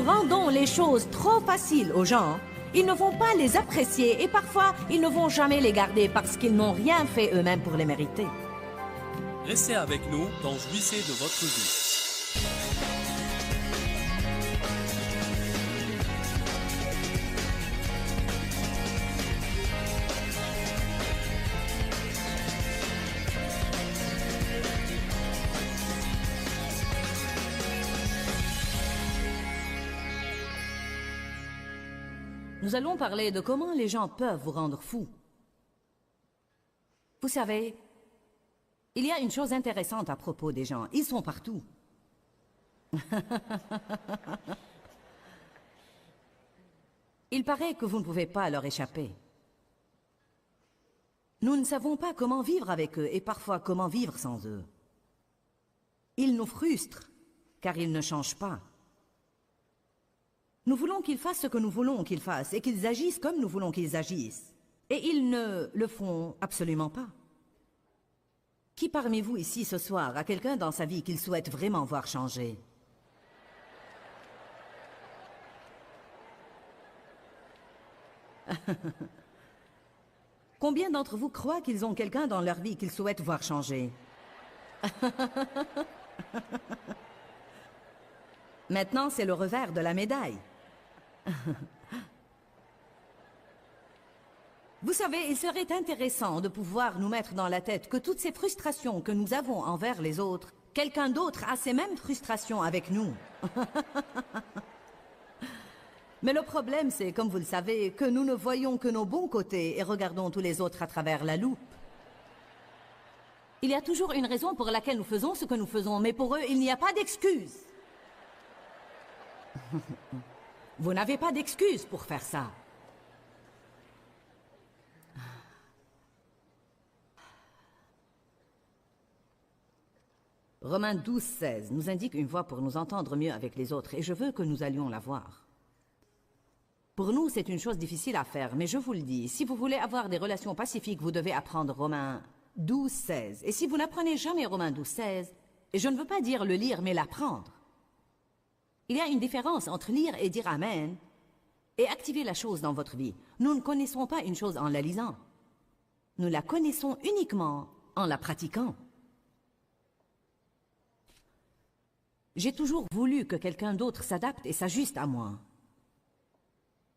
nous rendons les choses trop faciles aux gens, ils ne vont pas les apprécier et parfois ils ne vont jamais les garder parce qu'ils n'ont rien fait eux-mêmes pour les mériter. Restez avec nous dans Jouissez de votre vie. Nous allons parler de comment les gens peuvent vous rendre fou. Vous savez, il y a une chose intéressante à propos des gens. Ils sont partout. Il paraît que vous ne pouvez pas leur échapper. Nous ne savons pas comment vivre avec eux et parfois comment vivre sans eux. Ils nous frustrent, car ils ne changent pas. Nous voulons qu'ils fassent ce que nous voulons qu'ils fassent et qu'ils agissent comme nous voulons qu'ils agissent. Et ils ne le font absolument pas. Qui parmi vous ici ce soir a quelqu'un dans sa vie qu'il souhaite vraiment voir changer? Combien d'entre vous croient qu'ils ont quelqu'un dans leur vie qu'ils souhaitent voir changer? Maintenant, c'est le revers de la médaille. Vous savez, il serait intéressant de pouvoir nous mettre dans la tête que toutes ces frustrations que nous avons envers les autres, quelqu'un d'autre a ces mêmes frustrations avec nous. Mais le problème, c'est, comme vous le savez, que nous ne voyons que nos bons côtés et regardons tous les autres à travers la loupe. Il y a toujours une raison pour laquelle nous faisons ce que nous faisons, mais pour eux, il n'y a pas d'excuse. Vous n'avez pas d'excuse pour faire ça. Romains 12, 16 nous indique une voie pour nous entendre mieux avec les autres, et je veux que nous allions la voir. Pour nous, c'est une chose difficile à faire, mais je vous le dis, si vous voulez avoir des relations pacifiques, vous devez apprendre Romains 12, 16. Et si vous n'apprenez jamais Romains 12, 16, et je ne veux pas dire le lire, mais l'apprendre. Il y a une différence entre lire et dire Amen et activer la chose dans votre vie. Nous ne connaissons pas une chose en la lisant. Nous la connaissons uniquement en la pratiquant. J'ai toujours voulu que quelqu'un d'autre s'adapte et s'ajuste à moi.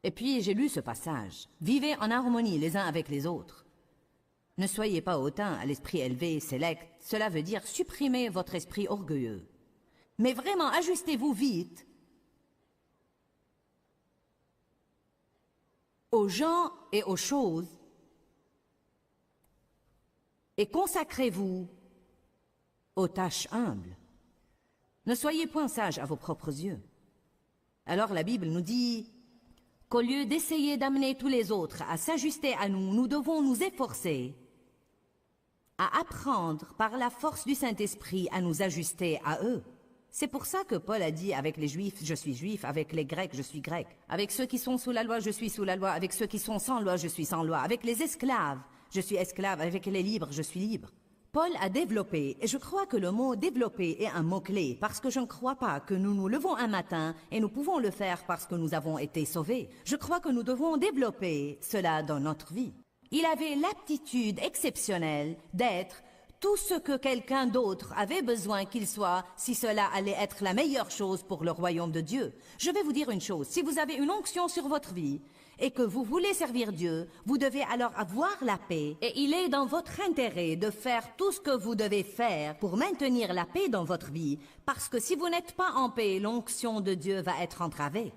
Et puis j'ai lu ce passage. Vivez en harmonie les uns avec les autres. Ne soyez pas hautain à l'esprit élevé, sélect. Cela veut dire supprimer votre esprit orgueilleux. Mais vraiment, ajustez-vous vite aux gens et aux choses et consacrez-vous aux tâches humbles. Ne soyez point sages à vos propres yeux. Alors la Bible nous dit qu'au lieu d'essayer d'amener tous les autres à s'ajuster à nous, nous devons nous efforcer à apprendre par la force du Saint-Esprit à nous ajuster à eux. C'est pour ça que Paul a dit avec les Juifs, je suis Juif, avec les Grecs, je suis Grec. Avec ceux qui sont sous la loi, je suis sous la loi. Avec ceux qui sont sans loi, je suis sans loi. Avec les esclaves, je suis esclave. Avec les libres, je suis libre. Paul a développé, et je crois que le mot « développer » est un mot-clé, parce que je ne crois pas que nous nous levons un matin et nous pouvons le faire parce que nous avons été sauvés. Je crois que nous devons développer cela dans notre vie. Il avait l'aptitude exceptionnelle d'être tout ce que quelqu'un d'autre avait besoin qu'il soit, si cela allait être la meilleure chose pour le royaume de Dieu. Je vais vous dire une chose, si vous avez une onction sur votre vie et que vous voulez servir Dieu, vous devez alors avoir la paix. Et il est dans votre intérêt de faire tout ce que vous devez faire pour maintenir la paix dans votre vie, parce que si vous n'êtes pas en paix, l'onction de Dieu va être entravée.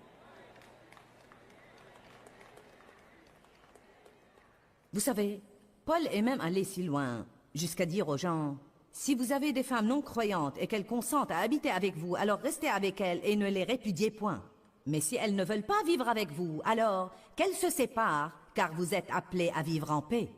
Vous savez, Paul est même allé si loin jusqu'à dire aux gens, si vous avez des femmes non croyantes et qu'elles consentent à habiter avec vous, alors restez avec elles et ne les répudiez point. Mais si elles ne veulent pas vivre avec vous, alors qu'elles se séparent, car vous êtes appelés à vivre en paix.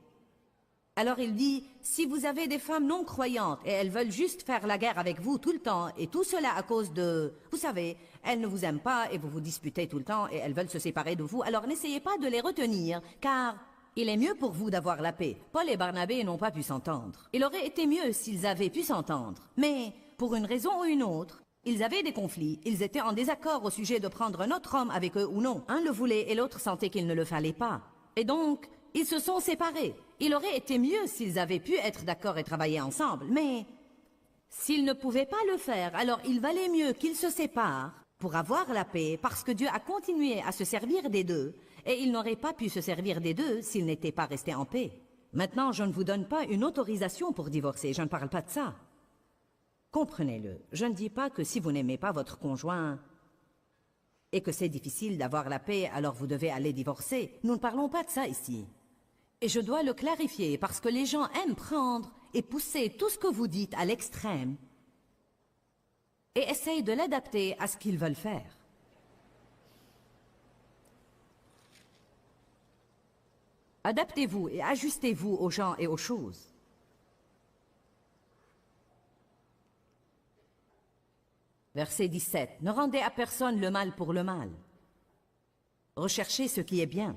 Alors il dit, si vous avez des femmes non croyantes et elles veulent juste faire la guerre avec vous tout le temps, et tout cela à cause de, vous savez, elles ne vous aiment pas et vous vous disputez tout le temps et elles veulent se séparer de vous, alors n'essayez pas de les retenir, car il est mieux pour vous d'avoir la paix. Paul et Barnabé n'ont pas pu s'entendre. Il aurait été mieux s'ils avaient pu s'entendre. Mais, pour une raison ou une autre, Ils avaient des conflits, ils étaient en désaccord au sujet de prendre un autre homme avec eux ou non. Un le voulait et l'autre sentait qu'il ne le fallait pas. Et donc, ils se sont séparés. Il aurait été mieux s'ils avaient pu être d'accord et travailler ensemble, mais s'ils ne pouvaient pas le faire, alors il valait mieux qu'ils se séparent pour avoir la paix, parce que Dieu a continué à se servir des deux, et il n'aurait pas pu se servir des deux s'ils n'étaient pas restés en paix. Maintenant, je ne vous donne pas une autorisation pour divorcer, je ne parle pas de ça. Comprenez-le, je ne dis pas que si vous n'aimez pas votre conjoint et que c'est difficile d'avoir la paix, alors vous devez aller divorcer. Nous ne parlons pas de ça ici. Et je dois le clarifier parce que les gens aiment prendre et pousser tout ce que vous dites à l'extrême et essayent de l'adapter à ce qu'ils veulent faire. Adaptez-vous et ajustez-vous aux gens et aux choses. Verset 17. Ne rendez à personne le mal pour le mal. Recherchez ce qui est bien.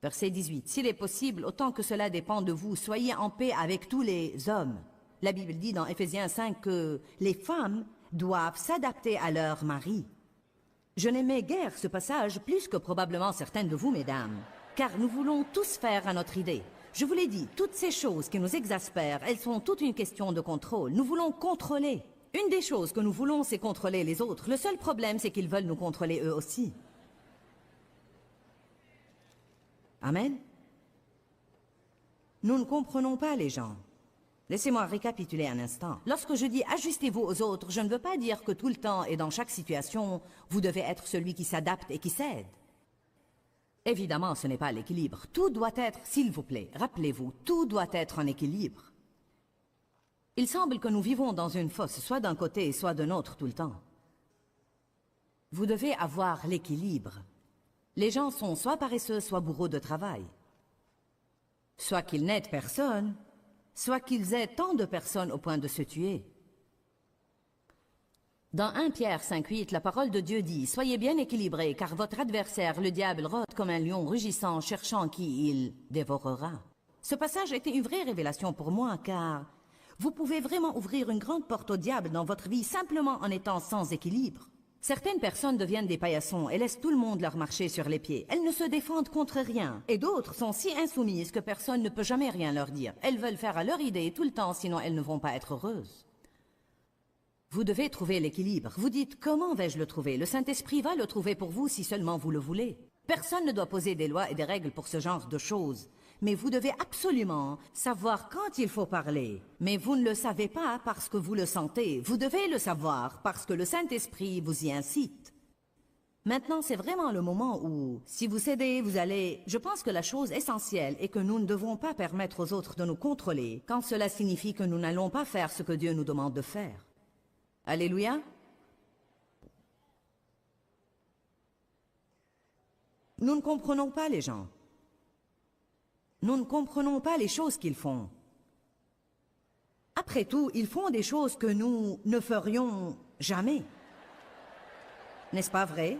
Verset 18. S'il est possible, autant que cela dépend de vous, soyez en paix avec tous les hommes. La Bible dit dans Éphésiens 5 que les femmes doivent s'adapter à leur mari. Je n'aimais guère ce passage plus que probablement certaines de vous, mesdames, car nous voulons tous faire à notre idée. Je vous l'ai dit, toutes ces choses qui nous exaspèrent, elles sont toute une question de contrôle. Nous voulons contrôler. Une des choses que nous voulons, c'est contrôler les autres. Le seul problème, c'est qu'ils veulent nous contrôler eux aussi. Amen. Nous ne comprenons pas les gens. Laissez-moi récapituler un instant. Lorsque je dis « ajustez-vous aux autres », je ne veux pas dire que tout le temps et dans chaque situation, vous devez être celui qui s'adapte et qui cède. Évidemment, ce n'est pas l'équilibre. Tout doit être, s'il vous plaît, rappelez-vous, tout doit être en équilibre. Il semble que nous vivons dans une fosse, soit d'un côté, soit d'un autre tout le temps. Vous devez avoir l'équilibre. Les gens sont soit paresseux, soit bourreaux de travail. Soit qu'ils n'aident personne, soit qu'ils aident tant de personnes au point de se tuer. Dans 1 Pierre 5,8, la parole de Dieu dit « Soyez bien équilibrés, car votre adversaire, le diable, rôde comme un lion rugissant, cherchant qui il dévorera. » Ce passage était une vraie révélation pour moi, car vous pouvez vraiment ouvrir une grande porte au diable dans votre vie simplement en étant sans équilibre. Certaines personnes deviennent des paillassons et laissent tout le monde leur marcher sur les pieds. Elles ne se défendent contre rien. Et d'autres sont si insoumises que personne ne peut jamais rien leur dire. Elles veulent faire à leur idée tout le temps, sinon elles ne vont pas être heureuses. Vous devez trouver l'équilibre. Vous dites, comment vais-je le trouver? Le Saint-Esprit va le trouver pour vous si seulement vous le voulez. Personne ne doit poser des lois et des règles pour ce genre de choses. Mais vous devez absolument savoir quand il faut parler. Mais vous ne le savez pas parce que vous le sentez. Vous devez le savoir parce que le Saint-Esprit vous y incite. Maintenant, c'est vraiment le moment où, si vous cédez, vous allez... Je pense que la chose essentielle est que nous ne devons pas permettre aux autres de nous contrôler quand cela signifie que nous n'allons pas faire ce que Dieu nous demande de faire. Alléluia. Nous ne comprenons pas les gens. Nous ne comprenons pas les choses qu'ils font. Après tout, ils font des choses que nous ne ferions jamais. N'est-ce pas vrai?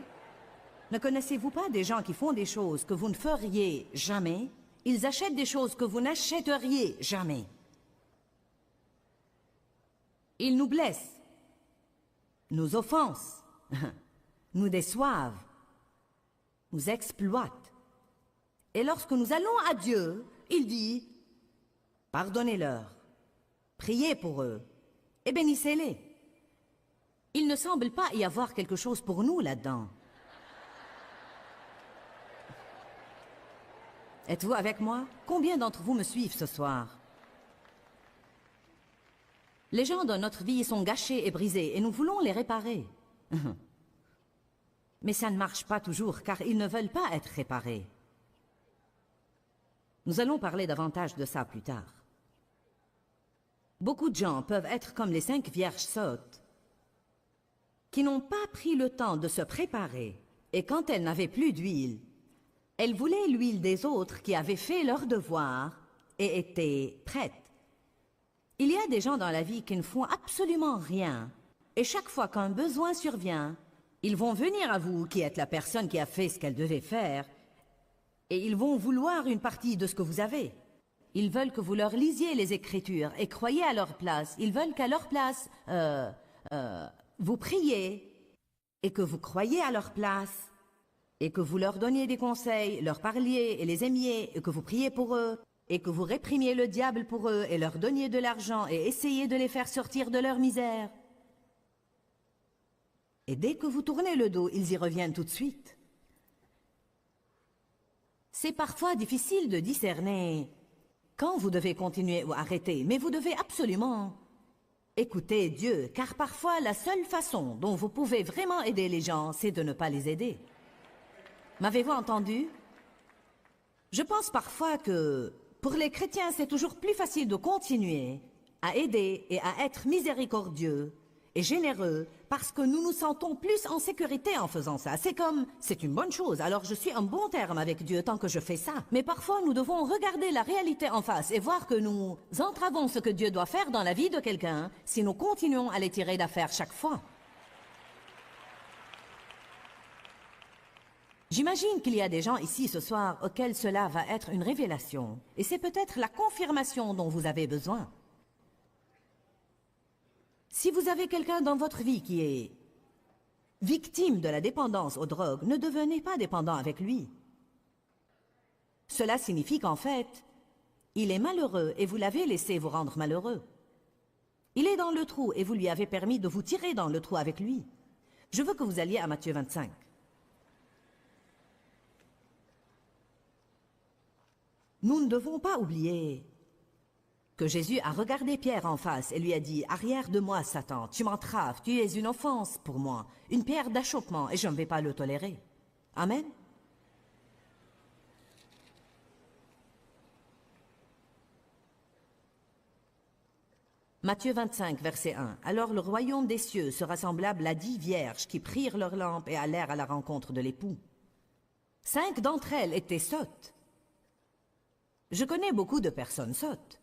Ne connaissez-vous pas des gens qui font des choses que vous ne feriez jamais? Ils achètent des choses que vous n'achèteriez jamais. Ils nous blessent, nous offensent, nous déçoivent, nous exploitent. Et lorsque nous allons à Dieu, il dit, pardonnez-leur, priez pour eux et bénissez-les. Il ne semble pas y avoir quelque chose pour nous là-dedans. Êtes-vous avec moi? Combien d'entre vous me suivent ce soir? Les gens dans notre vie sont gâchés et brisés et nous voulons les réparer. Mais ça ne marche pas toujours car ils ne veulent pas être réparés. Nous allons parler davantage de ça plus tard. Beaucoup de gens peuvent être comme les 5 vierges sottes qui n'ont pas pris le temps de se préparer et quand elles n'avaient plus d'huile, elles voulaient l'huile des autres qui avaient fait leur devoir et étaient prêtes. Il y a des gens dans la vie qui ne font absolument rien et chaque fois qu'un besoin survient, ils vont venir à vous qui êtes la personne qui a fait ce qu'elle devait faire et ils vont vouloir une partie de ce que vous avez. Ils veulent que vous leur lisiez les Écritures et croyez à leur place. Ils veulent qu'à leur place, vous priez et que vous croyez à leur place et que vous leur donniez des conseils, leur parliez et les aimiez et que vous priez pour eux et que vous réprimiez le diable pour eux et leur donniez de l'argent et essayez de les faire sortir de leur misère. Et dès que vous tournez le dos, ils y reviennent tout de suite. C'est parfois difficile de discerner quand vous devez continuer ou arrêter, mais vous devez absolument écouter Dieu, car parfois la seule façon dont vous pouvez vraiment aider les gens, c'est de ne pas les aider. M'avez-vous entendu? Je pense parfois que pour les chrétiens, c'est toujours plus facile de continuer à aider et à être miséricordieux et généreux parce que nous nous sentons plus en sécurité en faisant ça. C'est une bonne chose, alors je suis en bon terme avec Dieu tant que je fais ça. Mais parfois, nous devons regarder la réalité en face et voir que nous entravons ce que Dieu doit faire dans la vie de quelqu'un si nous continuons à les tirer d'affaire chaque fois. J'imagine qu'il y a des gens ici ce soir auxquels cela va être une révélation. Et c'est peut-être la confirmation dont vous avez besoin. Si vous avez quelqu'un dans votre vie qui est victime de la dépendance aux drogues, ne devenez pas dépendant avec lui. Cela signifie qu'en fait, il est malheureux et vous l'avez laissé vous rendre malheureux. Il est dans le trou et vous lui avez permis de vous tirer dans le trou avec lui. Je veux que vous alliez à Matthieu 25. Nous ne devons pas oublier que Jésus a regardé Pierre en face et lui a dit « Arrière de moi, Satan, tu m'entraves, tu es une offense pour moi, une pierre d'achoppement et je ne vais pas le tolérer. » Amen. Matthieu 25, verset 1. « Alors le royaume des cieux sera semblable à 10 vierges qui prirent leurs lampes et allèrent à la rencontre de l'époux. 5 d'entre elles étaient sottes. » Je connais beaucoup de personnes sottes.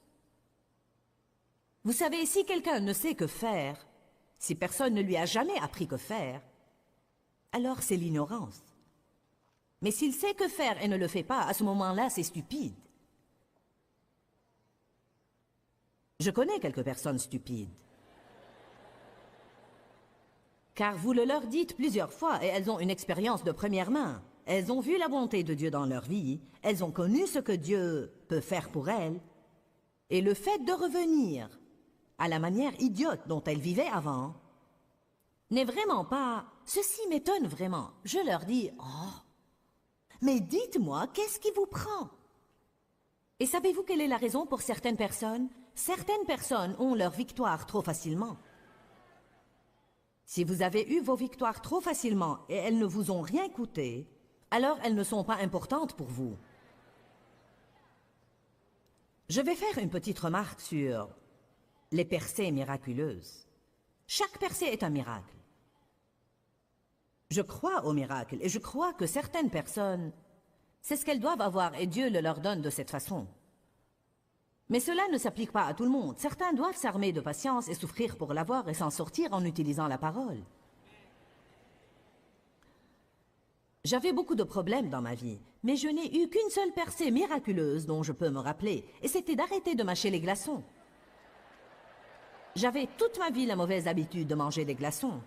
Vous savez, si quelqu'un ne sait que faire, si personne ne lui a jamais appris que faire, alors c'est l'ignorance. Mais s'il sait que faire et ne le fait pas, à ce moment-là, c'est stupide. Je connais quelques personnes stupides. Car vous le leur dites plusieurs fois et elles ont une expérience de première main. Elles ont vu la bonté de Dieu dans leur vie, elles ont connu ce que Dieu peut faire pour elles, et le fait de revenir à la manière idiote dont elles vivaient avant n'est vraiment pas... Ceci m'étonne vraiment. Je leur dis, « Oh, mais dites-moi, qu'est-ce qui vous prend ?» Et savez-vous quelle est la raison pour certaines personnes? Certaines personnes ont leur victoire trop facilement. Si vous avez eu vos victoires trop facilement et elles ne vous ont rien coûté, alors elles ne sont pas importantes pour vous. Je vais faire une petite remarque sur les percées miraculeuses. Chaque percée est un miracle. Je crois aux miracles et je crois que certaines personnes, c'est ce qu'elles doivent avoir et Dieu le leur donne de cette façon. Mais cela ne s'applique pas à tout le monde. Certains doivent s'armer de patience et souffrir pour l'avoir et s'en sortir en utilisant la parole. J'avais beaucoup de problèmes dans ma vie, mais je n'ai eu qu'une seule percée miraculeuse dont je peux me rappeler, et c'était d'arrêter de mâcher les glaçons. J'avais toute ma vie la mauvaise habitude de manger des glaçons.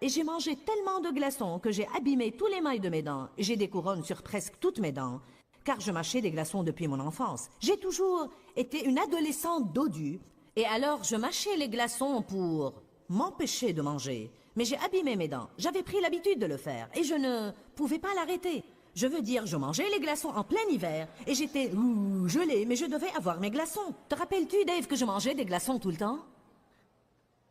Et j'ai mangé tellement de glaçons que j'ai abîmé tous les mailles de mes dents, et j'ai des couronnes sur presque toutes mes dents, car je mâchais des glaçons depuis mon enfance. J'ai toujours été une adolescente dodue, et alors je mâchais les glaçons pour m'empêcher de manger. Mais j'ai abîmé mes dents. J'avais pris l'habitude de le faire et je ne pouvais pas l'arrêter. Je veux dire, je mangeais les glaçons en plein hiver et j'étais gelée, mais je devais avoir mes glaçons. Te rappelles-tu, Dave, que je mangeais des glaçons tout le temps?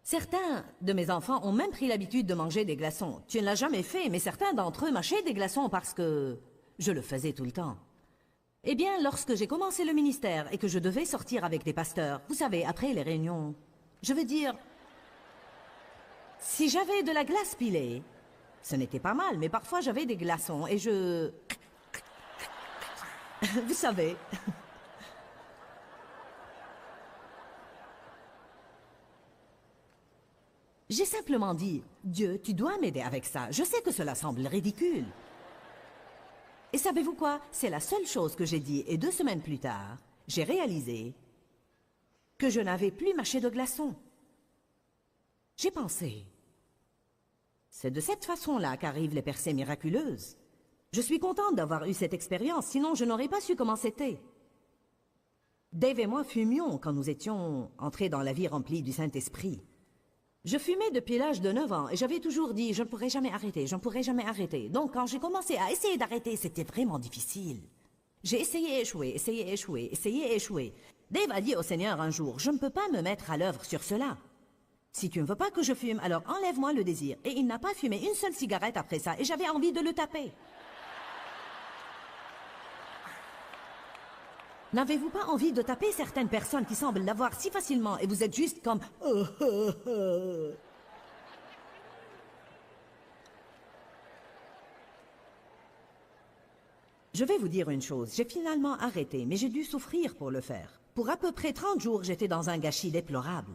Certains de mes enfants ont même pris l'habitude de manger des glaçons. Tu ne l'as jamais fait, mais certains d'entre eux mâchaient des glaçons parce que je le faisais tout le temps. Eh bien, lorsque j'ai commencé le ministère et que je devais sortir avec des pasteurs, vous savez, après les réunions, je veux dire... Si j'avais de la glace pilée, ce n'était pas mal, mais parfois j'avais des glaçons et je... Vous savez... J'ai simplement dit, Dieu, tu dois m'aider avec ça. Je sais que cela semble ridicule. Et savez-vous quoi? C'est la seule chose que j'ai dit. Et 2 semaines plus tard, j'ai réalisé que je n'avais plus mâché de glaçons. J'ai pensé, C'est de cette façon-là qu'arrivent les percées miraculeuses. Je suis contente d'avoir eu cette expérience, sinon je n'aurais pas su comment c'était. Dave et moi fumions quand nous étions entrés dans la vie remplie du Saint-Esprit. Je fumais depuis l'âge de 9 ans et j'avais toujours dit « je ne pourrai jamais arrêter, je ne pourrai jamais arrêter ». Donc quand j'ai commencé à essayer d'arrêter, c'était vraiment difficile. J'ai essayé, échoué, essayé, échoué, essayé, échoué. Dave a dit au Seigneur un jour « je ne peux pas me mettre à l'œuvre sur cela. Si tu ne veux pas que je fume, alors enlève-moi le désir. » Et il n'a pas fumé une seule cigarette après ça et j'avais envie de le taper. N'avez-vous pas envie de taper certaines personnes qui semblent l'avoir si facilement et vous êtes juste comme Je vais vous dire une chose, j'ai finalement arrêté, mais j'ai dû souffrir pour le faire. Pour à peu près 30 jours, j'étais dans un gâchis déplorable.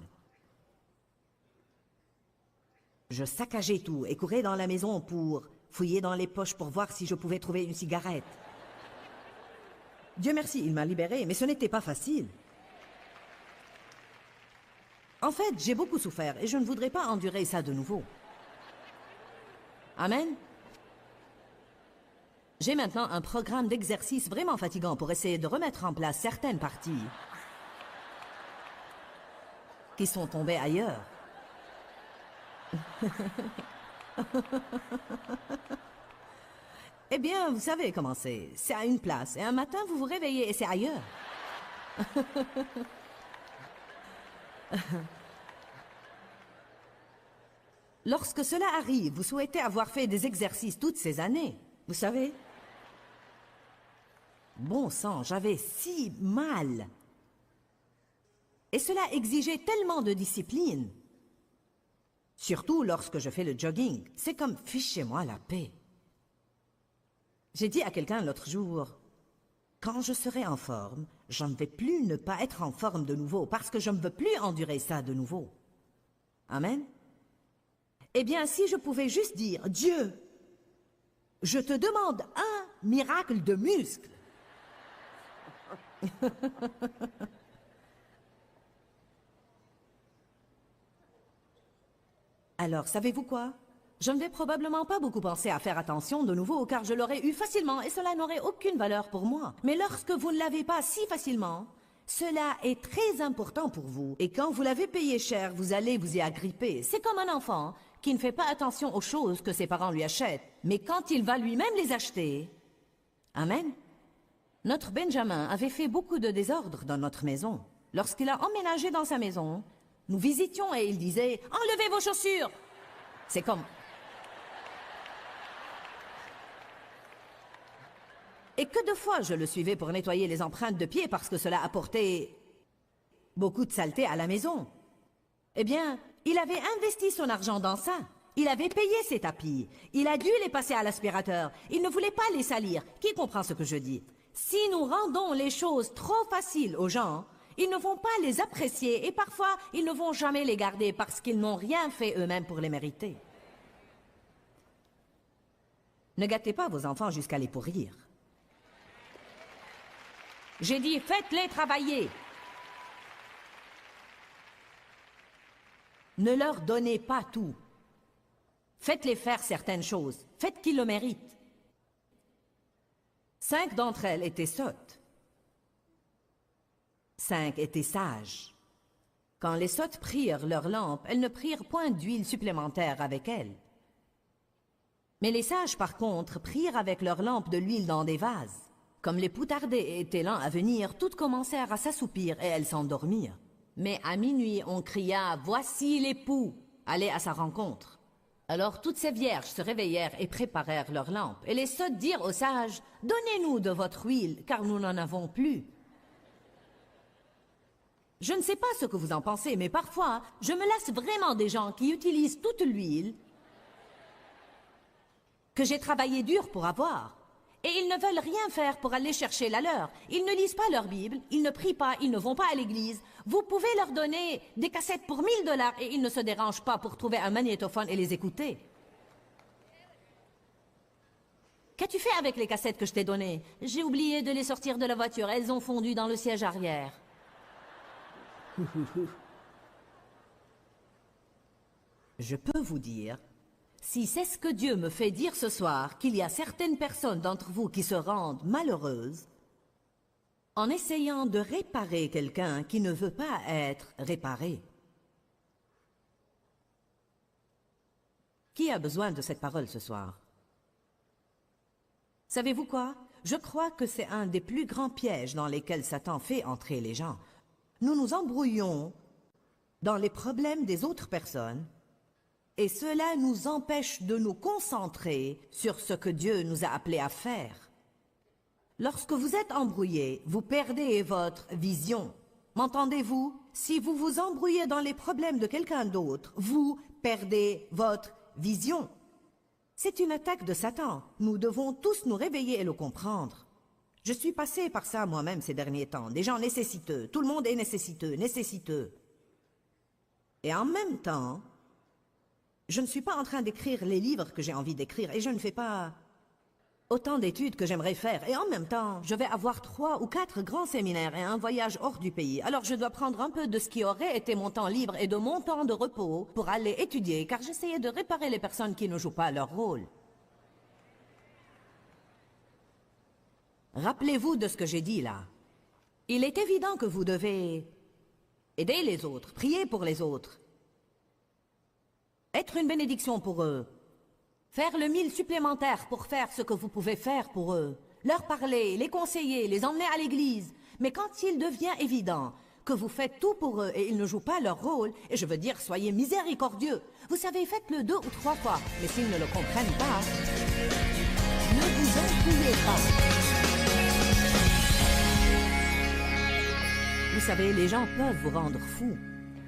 Je saccageais tout et courais dans la maison pour fouiller dans les poches pour voir si je pouvais trouver une cigarette. Dieu merci, il m'a libéré, mais ce n'était pas facile. En fait, j'ai beaucoup souffert et je ne voudrais pas endurer ça de nouveau. Amen. J'ai maintenant un programme d'exercice vraiment fatigant pour essayer de remettre en place certaines parties qui sont tombées ailleurs. Eh bien, vous savez comment c'est. C'est à une place. Et un matin, vous vous réveillez et c'est ailleurs. Lorsque cela arrive, vous souhaitez avoir fait des exercices toutes ces années. Vous savez? Bon sang, j'avais si mal. Et cela exigeait tellement de discipline. Surtout lorsque je fais le jogging. C'est comme fichez-moi la paix. J'ai dit à quelqu'un l'autre jour, quand je serai en forme, je ne vais plus ne pas être en forme de nouveau parce que je ne veux plus endurer ça de nouveau. Amen. Eh bien, si je pouvais juste dire, Dieu, je te demande un miracle de muscles. Alors, savez-vous quoi? Je ne vais probablement pas beaucoup penser à faire attention de nouveau, car je l'aurais eu facilement et cela n'aurait aucune valeur pour moi. Mais lorsque vous ne l'avez pas si facilement, cela est très important pour vous. Et quand vous l'avez payé cher, vous allez vous y agripper. C'est comme un enfant qui ne fait pas attention aux choses que ses parents lui achètent. Mais quand il va lui-même les acheter... Amen. Notre Benjamin avait fait beaucoup de désordre dans notre maison. Lorsqu'il a emménagé dans sa maison, nous visitions et il disait « Enlevez vos chaussures !» C'est comme... Et que de fois je le suivais pour nettoyer les empreintes de pied parce que cela apportait beaucoup de saleté à la maison. Eh bien, il avait investi son argent dans ça. Il avait payé ses tapis. Il a dû les passer à l'aspirateur. Il ne voulait pas les salir. Qui comprend ce que je dis? Si nous rendons les choses trop faciles aux gens, ils ne vont pas les apprécier et parfois, ils ne vont jamais les garder parce qu'ils n'ont rien fait eux-mêmes pour les mériter. Ne gâtez pas vos enfants jusqu'à les pourrir. J'ai dit, faites-les travailler. Ne leur donnez pas tout. Faites-les faire certaines choses. Faites qu'ils le méritent. 5 d'entre elles étaient sottes. 5 étaient sages. Quand les sottes prirent leur lampe, elles ne prirent point d'huile supplémentaire avec elles. Mais les sages, par contre, prirent avec leur lampe de l'huile dans des vases. Comme les poutardés étaient lents à venir, toutes commencèrent à s'assoupir et elles s'endormirent. Mais à minuit, on cria « Voici l'époux !» Allez à sa rencontre. Alors toutes ces vierges se réveillèrent et préparèrent leurs lampes. Et les sottes dirent aux sages « Donnez-nous de votre huile, car nous n'en avons plus. » Je ne sais pas ce que vous en pensez, mais parfois, je me lasse vraiment des gens qui utilisent toute l'huile que j'ai travaillé dur pour avoir. Et ils ne veulent rien faire pour aller chercher la leur. Ils ne lisent pas leur Bible, ils ne prient pas, ils ne vont pas à l'église. Vous pouvez leur donner des cassettes pour 1 000 $ et ils ne se dérangent pas pour trouver un magnétophone et les écouter. Qu'as-tu fait avec les cassettes que je t'ai données? J'ai oublié de les sortir de la voiture, elles ont fondu dans le siège arrière. Je peux vous dire, Si c'est ce que Dieu me fait dire ce soir, qu'il y a certaines personnes d'entre vous qui se rendent malheureuses en essayant de réparer quelqu'un qui ne veut pas être réparé. Qui a besoin de cette parole ce soir? Savez-vous quoi? Je crois que c'est un des plus grands pièges dans lesquels Satan fait entrer les gens. Nous nous embrouillons dans les problèmes des autres personnes et cela nous empêche de nous concentrer sur ce que Dieu nous a appelés à faire. Lorsque vous êtes embrouillé, vous perdez votre vision. M'entendez-vous? Si vous vous embrouillez dans les problèmes de quelqu'un d'autre, vous perdez votre vision. C'est une attaque de Satan. Nous devons tous nous réveiller et le comprendre. Je suis passé par ça moi-même ces derniers temps. Des gens nécessiteux. Tout le monde est nécessiteux. Et en même temps, je ne suis pas en train d'écrire les livres que j'ai envie d'écrire et je ne fais pas autant d'études que j'aimerais faire. Et en même temps, je vais avoir 3 ou 4 grands séminaires et un voyage hors du pays. Alors je dois prendre un peu de ce qui aurait été mon temps libre et de mon temps de repos pour aller étudier, car j'essayais de réparer les personnes qui ne jouent pas leur rôle. Rappelez-vous de ce que j'ai dit là. Il est évident que vous devez aider les autres, prier pour les autres, être une bénédiction pour eux, faire le 1000 supplémentaire pour faire ce que vous pouvez faire pour eux, leur parler, les conseiller, les emmener à l'église. Mais quand il devient évident que vous faites tout pour eux et ils ne jouent pas leur rôle, et je veux dire, soyez miséricordieux. Vous savez, faites-le 2 ou 3 fois, mais s'ils ne le comprennent pas, ne vous embrouillez pas. Vous savez, les gens peuvent vous rendre fou.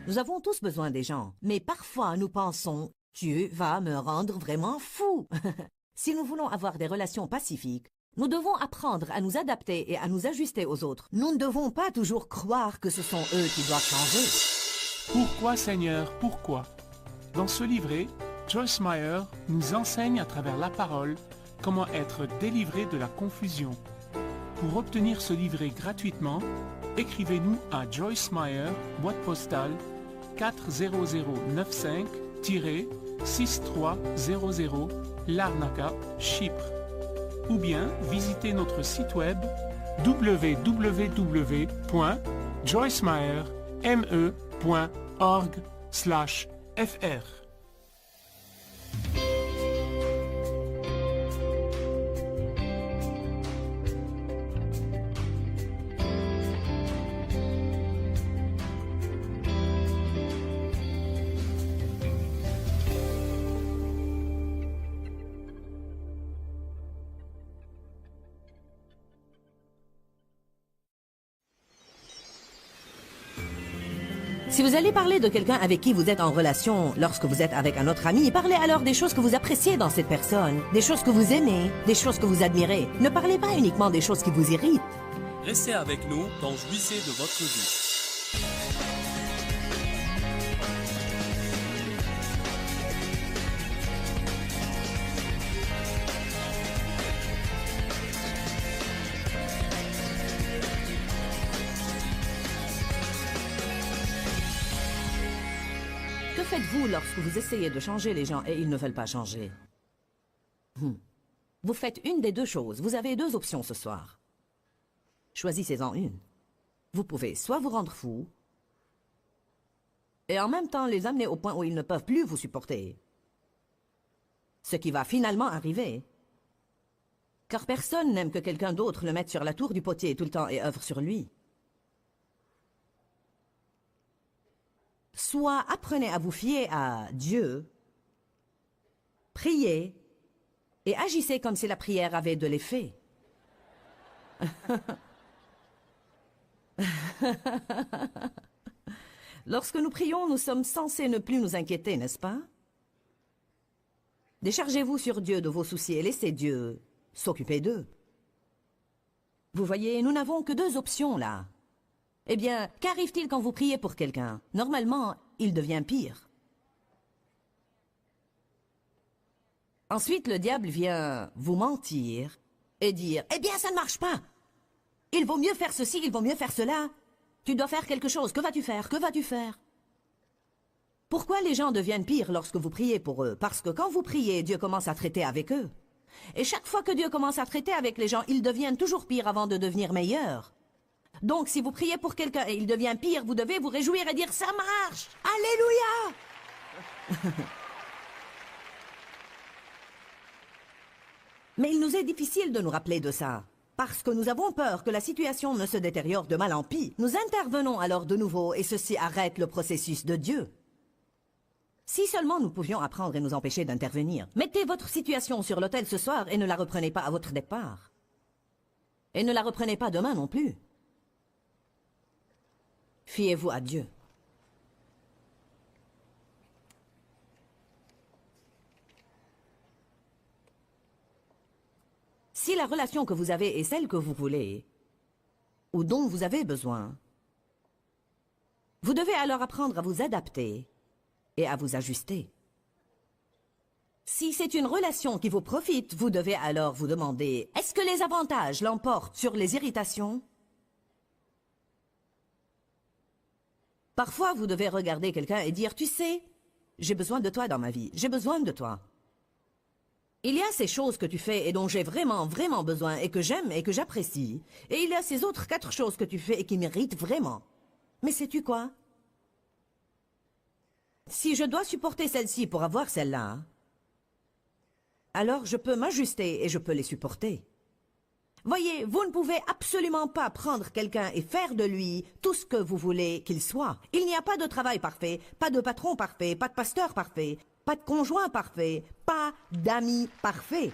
Nous avons tous besoin des gens, mais parfois nous pensons « Dieu va me rendre vraiment fou ». Si nous voulons avoir des relations pacifiques, nous devons apprendre à nous adapter et à nous ajuster aux autres. Nous ne devons pas toujours croire que ce sont eux qui doivent changer. Pourquoi, Seigneur, pourquoi? Dans ce livret, Joyce Meyer nous enseigne à travers la parole comment être délivré de la confusion. Pour obtenir ce livret gratuitement, écrivez-nous à Joyce Meyer, boîte postale 40095-6300, Larnaca, Chypre. Ou bien visitez notre site web www.joycemeyer.org/fr. Si vous allez parler de quelqu'un avec qui vous êtes en relation lorsque vous êtes avec un autre ami, parlez alors des choses que vous appréciez dans cette personne, des choses que vous aimez, des choses que vous admirez. Ne parlez pas uniquement des choses qui vous irritent. Restez avec nous dans Jouissez de votre vie. Que faites-vous lorsque vous essayez de changer les gens et ils ne veulent pas changer? Vous faites une des deux choses. Vous avez 2 options ce soir. Choisissez-en une. Vous pouvez soit vous rendre fou et en même temps les amener au point où ils ne peuvent plus vous supporter. Ce qui va finalement arriver. Car personne n'aime que quelqu'un d'autre le mette sur la tour du potier tout le temps et œuvre sur lui. Soit apprenez à vous fier à Dieu, priez et agissez comme si la prière avait de l'effet. Lorsque nous prions, nous sommes censés ne plus nous inquiéter, n'est-ce pas? Déchargez-vous sur Dieu de vos soucis et laissez Dieu s'occuper d'eux. Vous voyez, nous n'avons que 2 options là. Eh bien, qu'arrive-t-il quand vous priez pour quelqu'un? Normalement, il devient pire. Ensuite, le diable vient vous mentir et dire « Eh bien, ça ne marche pas. Il vaut mieux faire ceci, il vaut mieux faire cela. Tu dois faire quelque chose. Que vas-tu faire? Que vas-tu faire ?» Pourquoi les gens deviennent pires lorsque vous priez pour eux? Parce que quand vous priez, Dieu commence à traiter avec eux. Et chaque fois que Dieu commence à traiter avec les gens, ils deviennent toujours pires avant de devenir meilleurs. Donc si vous priez pour quelqu'un et il devient pire, vous devez vous réjouir et dire « Ça marche! Alléluia !» Mais il nous est difficile de nous rappeler de ça. Parce que nous avons peur que la situation ne se détériore de mal en pis. Nous intervenons alors de nouveau et ceci arrête le processus de Dieu. Si seulement nous pouvions apprendre et nous empêcher d'intervenir. Mettez votre situation sur l'autel ce soir et ne la reprenez pas à votre départ. Et ne la reprenez pas demain non plus. Fiez-vous à Dieu. Si la relation que vous avez est celle que vous voulez, ou dont vous avez besoin, vous devez alors apprendre à vous adapter et à vous ajuster. Si c'est une relation qui vous profite, vous devez alors vous demander, est-ce que les avantages l'emportent sur les irritations? Parfois, vous devez regarder quelqu'un et dire, tu sais, j'ai besoin de toi dans ma vie, j'ai besoin de toi. Il y a ces choses que tu fais et dont j'ai vraiment besoin et que j'aime et que j'apprécie. Et il y a ces autres 4 choses que tu fais et qui m'irritent vraiment. Mais sais-tu quoi? Si je dois supporter celle-ci pour avoir celle-là, alors je peux m'ajuster et je peux les supporter. Voyez, vous ne pouvez absolument pas prendre quelqu'un et faire de lui tout ce que vous voulez qu'il soit. Il n'y a pas de travail parfait, pas de patron parfait, pas de pasteur parfait, pas de conjoint parfait, pas d'amis parfait.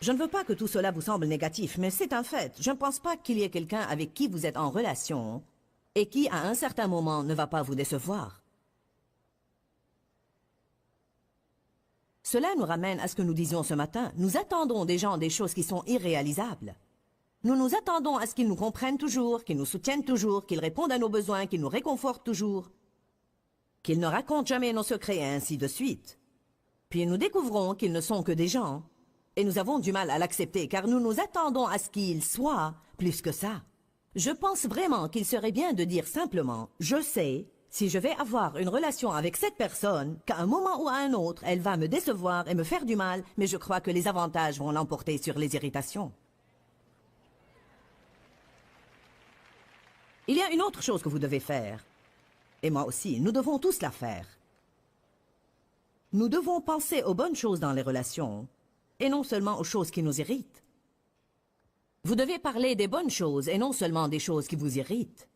Je ne veux pas que tout cela vous semble négatif, mais c'est un fait. Je ne pense pas qu'il y ait quelqu'un avec qui vous êtes en relation et qui, à un certain moment, ne va pas vous décevoir. Cela nous ramène à ce que nous disions ce matin. Nous attendons des gens des choses qui sont irréalisables. Nous nous attendons à ce qu'ils nous comprennent toujours, qu'ils nous soutiennent toujours, qu'ils répondent à nos besoins, qu'ils nous réconfortent toujours, qu'ils ne racontent jamais nos secrets et ainsi de suite. Puis nous découvrons qu'ils ne sont que des gens. Et nous avons du mal à l'accepter, car nous nous attendons à ce qu'il soit plus que ça. Je pense vraiment qu'il serait bien de dire simplement, je sais, si je vais avoir une relation avec cette personne, qu'à un moment ou à un autre, elle va me décevoir et me faire du mal, mais je crois que les avantages vont l'emporter sur les irritations. Il y a une autre chose que vous devez faire. Et moi aussi, nous devons tous la faire. Nous devons penser aux bonnes choses dans les relations, et non seulement aux choses qui nous irritent. Vous devez parler des bonnes choses et non seulement des choses qui vous irritent.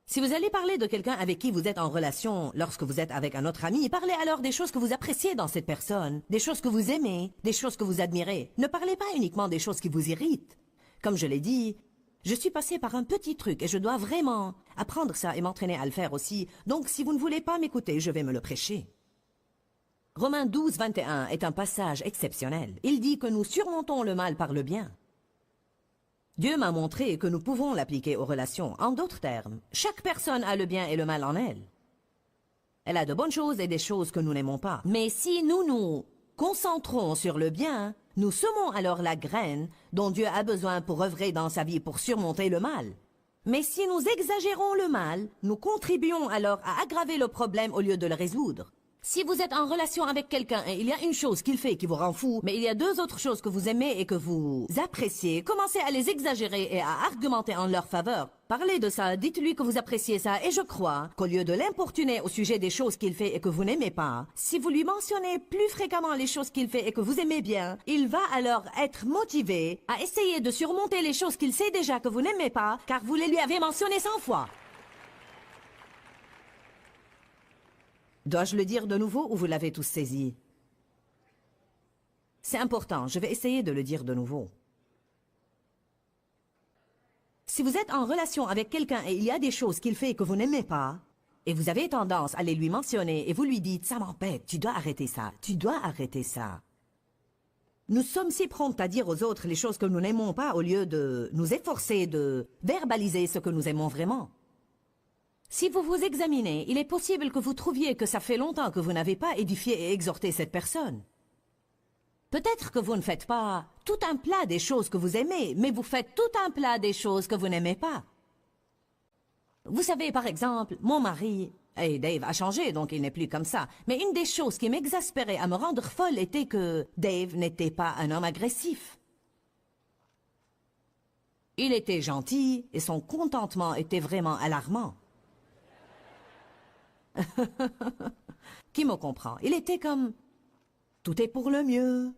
Si vous allez parler de quelqu'un avec qui vous êtes en relation lorsque vous êtes avec un autre ami, parlez alors des choses que vous appréciez dans cette personne, des choses que vous aimez, des choses que vous admirez. Ne parlez pas uniquement des choses qui vous irritent. Comme je l'ai dit, je suis passé par un petit truc et je dois vraiment apprendre ça et m'entraîner à le faire aussi. Donc si vous ne voulez pas m'écouter, je vais me le prêcher. Romains 12, 21 est un passage exceptionnel. Il dit que nous surmontons le mal par le bien. Dieu m'a montré que nous pouvons l'appliquer aux relations. En d'autres termes, chaque personne a le bien et le mal en elle. Elle a de bonnes choses et des choses que nous n'aimons pas. Mais si nous nous concentrons sur le bien, nous semons alors la graine dont Dieu a besoin pour œuvrer dans sa vie pour surmonter le mal. Mais si nous exagérons le mal, nous contribuons alors à aggraver le problème au lieu de le résoudre. Si vous êtes en relation avec quelqu'un et il y a une chose qu'il fait qui vous rend fou, mais il y a 2 autres choses que vous aimez et que vous appréciez, commencez à les exagérer et à argumenter en leur faveur. Parlez de ça, dites-lui que vous appréciez ça et je crois qu'au lieu de l'importuner au sujet des choses qu'il fait et que vous n'aimez pas, si vous lui mentionnez plus fréquemment les choses qu'il fait et que vous aimez bien, il va alors être motivé à essayer de surmonter les choses qu'il sait déjà que vous n'aimez pas car vous les lui avez mentionnées 100 fois. Dois-je le dire de nouveau ou vous l'avez tous saisi? C'est important, je vais essayer de le dire de nouveau. Si vous êtes en relation avec quelqu'un et il y a des choses qu'il fait que vous n'aimez pas, et vous avez tendance à les lui mentionner et vous lui dites « ça m'embête, tu dois arrêter ça, tu dois arrêter ça ». Nous sommes si prompts à dire aux autres les choses que nous n'aimons pas au lieu de nous efforcer de verbaliser ce que nous aimons vraiment. Si vous vous examinez, il est possible que vous trouviez que ça fait longtemps que vous n'avez pas édifié et exhorté cette personne. Peut-être que vous ne faites pas tout un plat des choses que vous aimez, mais vous faites tout un plat des choses que vous n'aimez pas. Vous savez, par exemple, mon mari, et Dave a changé, donc il n'est plus comme ça, mais une des choses qui m'exaspérait à me rendre folle était que Dave n'était pas un homme agressif. Il était gentil et son contentement était vraiment alarmant. Qui me comprend? Il était comme « Tout est pour le mieux.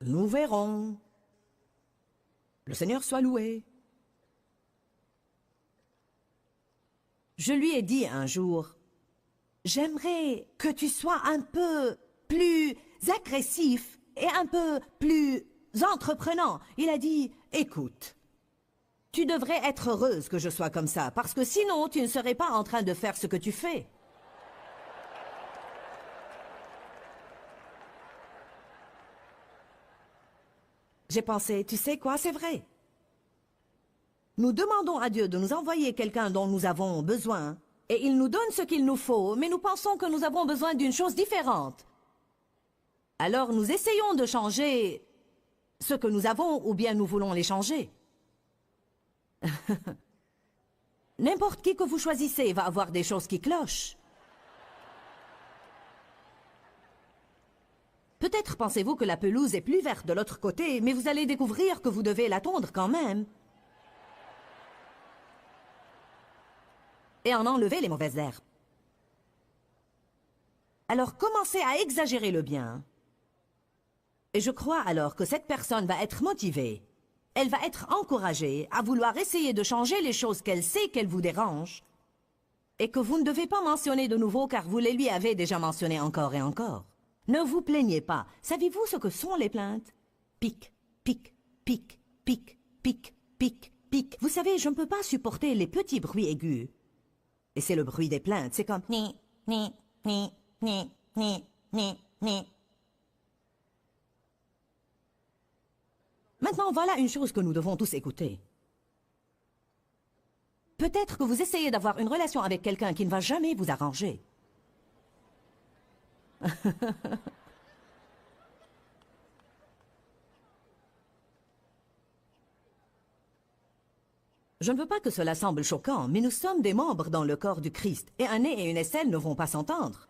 Nous verrons. Le Seigneur soit loué. » Je lui ai dit un jour « J'aimerais que tu sois un peu plus agressif et un peu plus entreprenant. » Il a dit « Écoute, tu devrais être heureuse que je sois comme ça, parce que sinon tu ne serais pas en train de faire ce que tu fais. » J'ai pensé, tu sais quoi, c'est vrai. Nous demandons à Dieu de nous envoyer quelqu'un dont nous avons besoin, et il nous donne ce qu'il nous faut, mais nous pensons que nous avons besoin d'une chose différente. Alors nous essayons de changer ce que nous avons, ou bien nous voulons les changer. N'importe qui que vous choisissez va avoir des choses qui clochent. Peut-être pensez-vous que la pelouse est plus verte de l'autre côté, mais vous allez découvrir que vous devez la tondre quand même. Et en enlever les mauvaises herbes. Alors commencez à exagérer le bien. Et je crois alors que cette personne va être motivée. Elle va être encouragée à vouloir essayer de changer les choses qu'elle sait qu'elles vous dérangent. Et que vous ne devez pas mentionner de nouveau car vous les lui avez déjà mentionnées encore et encore. Ne vous plaignez pas. Savez-vous ce que sont les plaintes? Pic, pic, pic, pic, pic, pic, pic. Vous savez, je ne peux pas supporter les petits bruits aigus. Et c'est le bruit des plaintes. C'est comme ni, ni, ni, ni, ni, ni, ni. Maintenant, voilà une chose que nous devons tous écouter. Peut-être que vous essayez d'avoir une relation avec quelqu'un qui ne va jamais vous arranger. Je ne veux pas que cela semble choquant, mais nous sommes des membres dans le corps du Christ, et un nez et une aisselle ne vont pas s'entendre.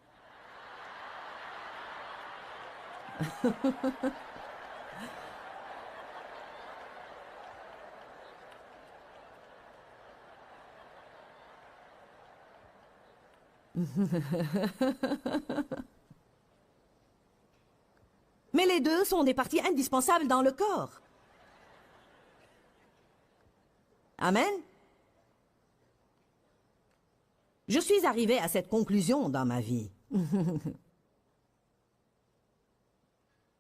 Mais les deux sont des parties indispensables dans le corps. Amen. Je suis arrivée à cette conclusion dans ma vie.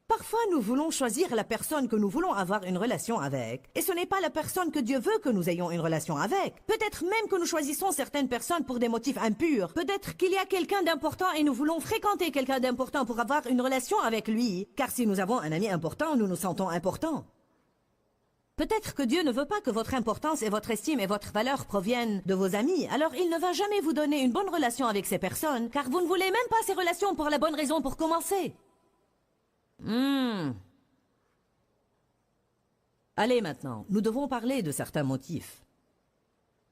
Parfois, nous voulons choisir la personne que nous voulons avoir une relation avec. Et ce n'est pas la personne que Dieu veut que nous ayons une relation avec. Peut-être même que nous choisissons certaines personnes pour des motifs impurs. Peut-être qu'il y a quelqu'un d'important et nous voulons fréquenter quelqu'un d'important pour avoir une relation avec lui. Car si nous avons un ami important, nous nous sentons importants. Peut-être que Dieu ne veut pas que votre importance et votre estime et votre valeur proviennent de vos amis. Alors il ne va jamais vous donner une bonne relation avec ces personnes, car vous ne voulez même pas ces relations pour la bonne raison pour commencer. Allez maintenant, nous devons parler de certains motifs.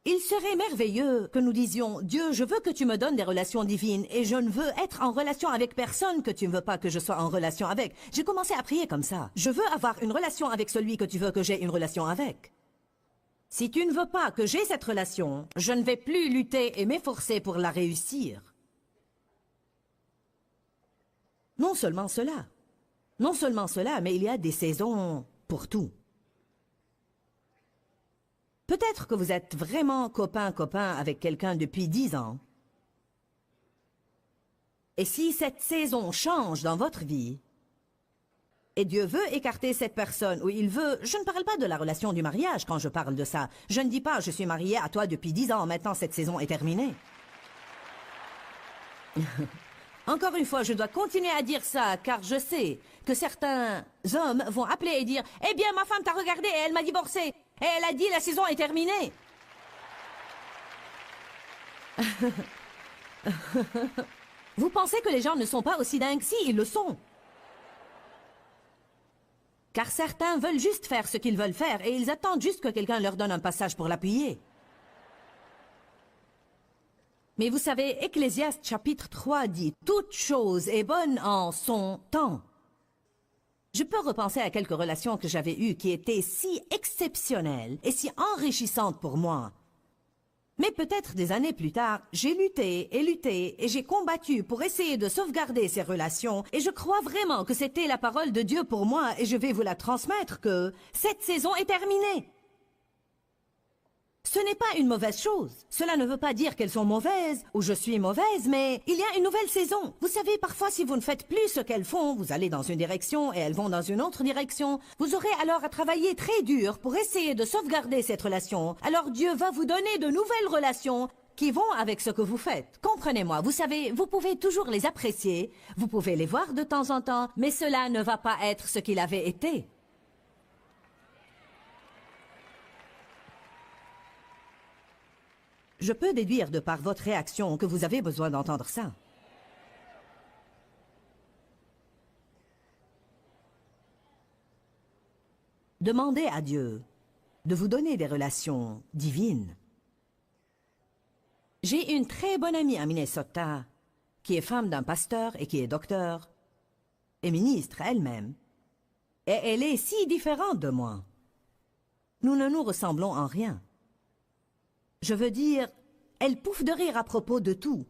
Il serait merveilleux que nous disions « Dieu, je veux que tu me donnes des relations divines et je ne veux être en relation avec personne que tu ne veux pas que je sois en relation avec. » J'ai commencé à prier comme ça. Je veux avoir une relation avec celui que tu veux que j'ai une relation avec. Si tu ne veux pas que j'ai cette relation, je ne vais plus lutter et m'efforcer pour la réussir. Non seulement cela, mais il y a des saisons pour tout. Peut-être que vous êtes vraiment copain avec quelqu'un depuis 10 ans. Et si cette saison change dans votre vie, et Dieu veut écarter cette personne, ou il veut... Je ne parle pas de la relation du mariage quand je parle de ça. Je ne dis pas « je suis mariée à toi depuis 10 ans, maintenant cette saison est terminée ». Encore une fois, je dois continuer à dire ça, car je sais que certains hommes vont appeler et dire « Eh bien, ma femme t'a regardé et elle m'a divorcé. Et elle a dit la saison est terminée. » Vous pensez que les gens ne sont pas aussi dingues? Si, ils le sont. Car certains veulent juste faire ce qu'ils veulent faire et ils attendent juste que quelqu'un leur donne un passage pour l'appuyer. Mais vous savez, Ecclésiaste chapitre 3 dit « Toute chose est bonne en son temps ». Je peux repenser à quelques relations que j'avais eues qui étaient si exceptionnelles et si enrichissantes pour moi. Mais peut-être des années plus tard, j'ai lutté et j'ai combattu pour essayer de sauvegarder ces relations et je crois vraiment que c'était la parole de Dieu pour moi et je vais vous la transmettre que cette saison est terminée. Ce n'est pas une mauvaise chose. Cela ne veut pas dire qu'elles sont mauvaises ou je suis mauvaise, mais il y a une nouvelle saison. Vous savez, parfois, si vous ne faites plus ce qu'elles font, vous allez dans une direction et elles vont dans une autre direction. Vous aurez alors à travailler très dur pour essayer de sauvegarder cette relation. Alors Dieu va vous donner de nouvelles relations qui vont avec ce que vous faites. Comprenez-moi, vous savez, vous pouvez toujours les apprécier, vous pouvez les voir de temps en temps, mais cela ne va pas être ce qu'il avait été. Je peux déduire de par votre réaction que vous avez besoin d'entendre ça. Demandez à Dieu de vous donner des relations divines. J'ai une très bonne amie à Minnesota qui est femme d'un pasteur et qui est docteur et ministre elle-même. Et elle est si différente de moi. Nous ne nous ressemblons en rien. Je veux dire, elle pouffe de rire à propos de tout.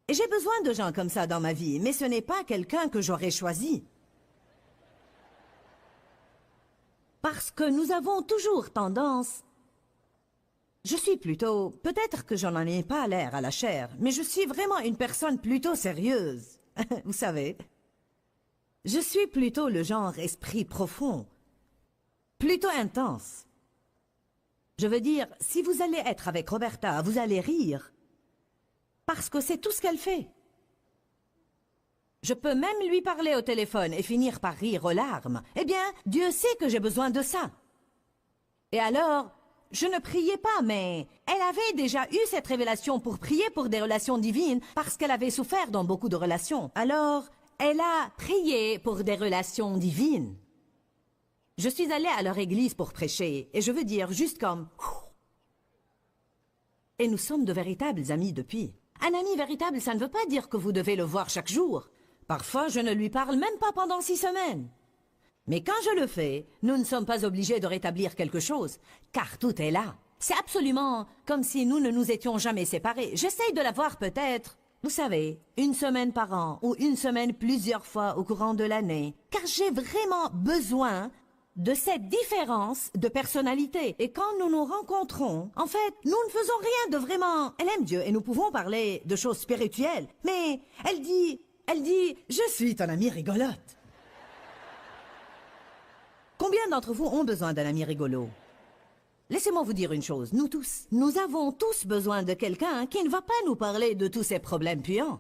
Et j'ai besoin de gens comme ça dans ma vie, mais ce n'est pas quelqu'un que j'aurais choisi. Parce que nous avons toujours tendance... Je suis plutôt... Peut-être que je n'en ai pas l'air à la chair, mais je suis vraiment une personne plutôt sérieuse. Vous savez, je suis plutôt le genre esprit profond, plutôt intense. Je veux dire, si vous allez être avec Roberta, vous allez rire. Parce que c'est tout ce qu'elle fait. Je peux même lui parler au téléphone et finir par rire aux larmes. Eh bien, Dieu sait que j'ai besoin de ça. Et alors, je ne priais pas, mais elle avait déjà eu cette révélation pour prier pour des relations divines parce qu'elle avait souffert dans beaucoup de relations. Alors, elle a prié pour des relations divines. Je suis allée à leur église pour prêcher, et je veux dire, juste comme... Et nous sommes de véritables amis depuis. Un ami véritable, ça ne veut pas dire que vous devez le voir chaque jour. Parfois, je ne lui parle même pas pendant 6 semaines. Mais quand je le fais, nous ne sommes pas obligés de rétablir quelque chose, car tout est là. C'est absolument comme si nous ne nous étions jamais séparés. J'essaye de la voir peut-être, vous savez, 1 semaine par an, ou 1 semaine plusieurs fois au courant de l'année, car j'ai vraiment besoin de cette différence de personnalité. Et quand nous nous rencontrons, en fait, nous ne faisons rien de vraiment... Elle aime Dieu et nous pouvons parler de choses spirituelles. Mais elle dit, je suis ton amie rigolote. Combien d'entre vous ont besoin d'un ami rigolo? Laissez-moi vous dire une chose, nous tous, nous avons tous besoin de quelqu'un qui ne va pas nous parler de tous ces problèmes puants.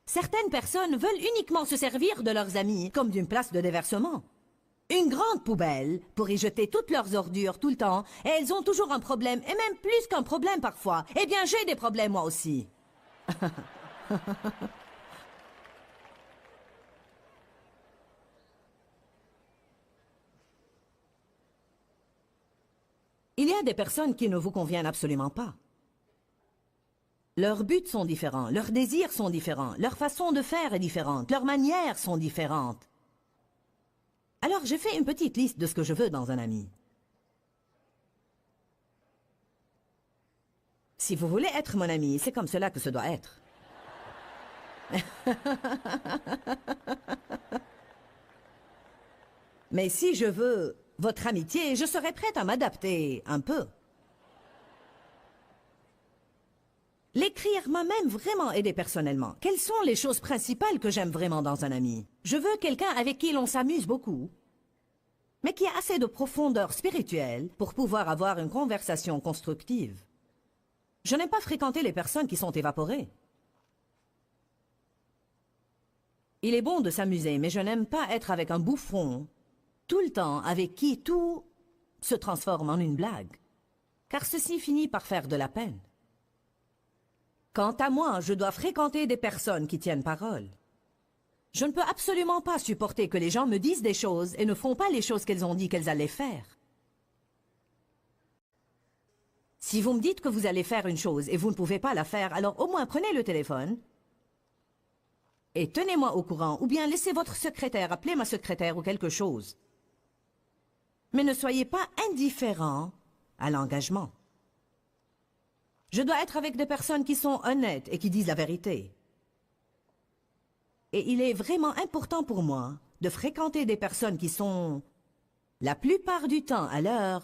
Certaines personnes veulent uniquement se servir de leurs amis comme d'une place de déversement. Une grande poubelle pour y jeter toutes leurs ordures tout le temps, et elles ont toujours un problème, et même plus qu'un problème parfois. Eh bien, j'ai des problèmes moi aussi. Il y a des personnes qui ne vous conviennent absolument pas. Leurs buts sont différents, leurs désirs sont différents, leur façon de faire est différente, leurs manières sont différentes. Alors j'ai fait une petite liste de ce que je veux dans un ami. Si vous voulez être mon ami, c'est comme cela que ce doit être. Mais si je veux votre amitié, je serai prête à m'adapter un peu. L'écrire m'a même vraiment aidé personnellement. Quelles sont les choses principales que j'aime vraiment dans un ami? Je veux quelqu'un avec qui l'on s'amuse beaucoup, mais qui a assez de profondeur spirituelle pour pouvoir avoir une conversation constructive. Je n'aime pas fréquenter les personnes qui sont évaporées. Il est bon de s'amuser, mais je n'aime pas être avec un bouffon tout le temps avec qui tout se transforme en une blague, car ceci finit par faire de la peine. Quant à moi, je dois fréquenter des personnes qui tiennent parole. Je ne peux absolument pas supporter que les gens me disent des choses et ne font pas les choses qu'elles ont dit qu'elles allaient faire. Si vous me dites que vous allez faire une chose et vous ne pouvez pas la faire, alors au moins prenez le téléphone et tenez-moi au courant, ou bien laissez votre secrétaire appeler ma secrétaire ou quelque chose. Mais ne soyez pas indifférent à l'engagement. Je dois être avec des personnes qui sont honnêtes et qui disent la vérité. Et il est vraiment important pour moi de fréquenter des personnes qui sont, la plupart du temps à l'heure,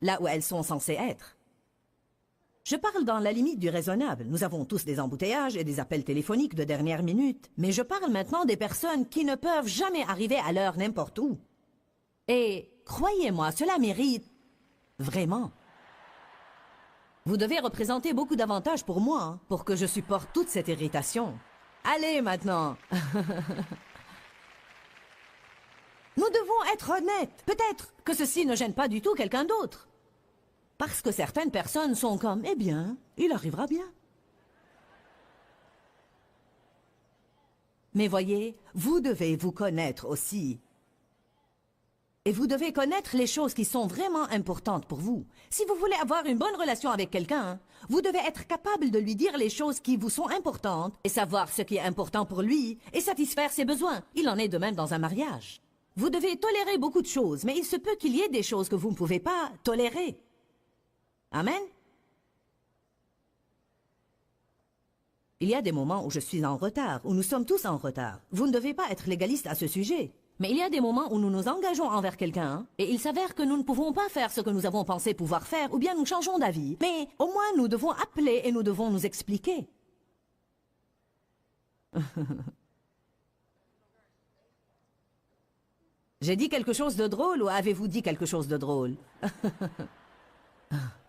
là où elles sont censées être. Je parle dans la limite du raisonnable. Nous avons tous des embouteillages et des appels téléphoniques de dernière minute. Mais je parle maintenant des personnes qui ne peuvent jamais arriver à l'heure n'importe où. Et croyez-moi, cela mérite vraiment. Vous devez représenter beaucoup d'avantages pour moi, hein, pour que je supporte toute cette irritation. Allez maintenant. Nous devons être honnêtes. Peut-être que ceci ne gêne pas du tout quelqu'un d'autre. Parce que certaines personnes sont comme, eh bien, il arrivera bien. Mais voyez, vous devez vous connaître aussi. Et vous devez connaître les choses qui sont vraiment importantes pour vous. Si vous voulez avoir une bonne relation avec quelqu'un, vous devez être capable de lui dire les choses qui vous sont importantes et savoir ce qui est important pour lui et satisfaire ses besoins. Il en est de même dans un mariage. Vous devez tolérer beaucoup de choses, mais il se peut qu'il y ait des choses que vous ne pouvez pas tolérer. Amen. Il y a des moments où je suis en retard, où nous sommes tous en retard. Vous ne devez pas être légaliste à ce sujet. Mais il y a des moments où nous nous engageons envers quelqu'un, et il s'avère que nous ne pouvons pas faire ce que nous avons pensé pouvoir faire, ou bien nous changeons d'avis. Mais au moins nous devons appeler et nous devons nous expliquer. J'ai dit quelque chose de drôle ou avez-vous dit quelque chose de drôle?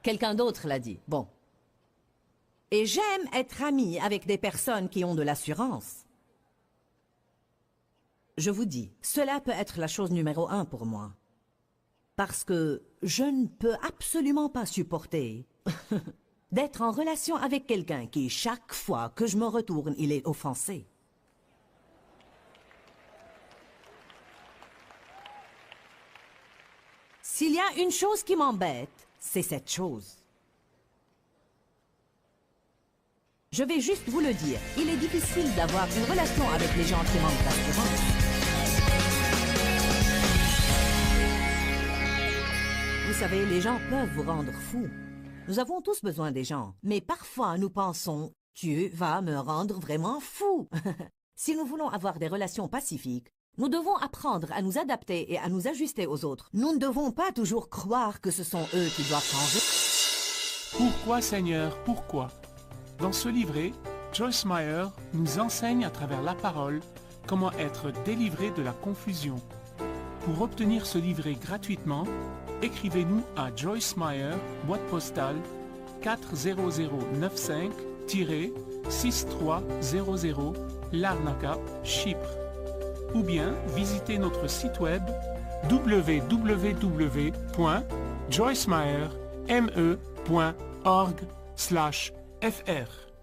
Quelqu'un d'autre l'a dit. Bon. Et j'aime être ami avec des personnes qui ont de l'assurance. Je vous dis, cela peut être la chose numéro 1 pour moi. Parce que je ne peux absolument pas supporter d'être en relation avec quelqu'un qui, chaque fois que je me retourne, il est offensé. S'il y a une chose qui m'embête, c'est cette chose. Je vais juste vous le dire, il est difficile d'avoir une relation avec les gens qui manquent d'assurance. Vous savez, les gens peuvent vous rendre fou. Nous avons tous besoin des gens, mais parfois nous pensons « Dieu va me rendre vraiment fou ». Si nous voulons avoir des relations pacifiques, nous devons apprendre à nous adapter et à nous ajuster aux autres. Nous ne devons pas toujours croire que ce sont eux qui doivent changer. Pourquoi, Seigneur, pourquoi? Dans ce livret, Joyce Meyer nous enseigne à travers la parole comment être délivré de la confusion. Pour obtenir ce livret gratuitement, écrivez-nous à Joyce Meyer, boîte postale 40095-6300 Larnaca, Chypre. Ou bien visitez notre site web www.joycemeyer.org/fr.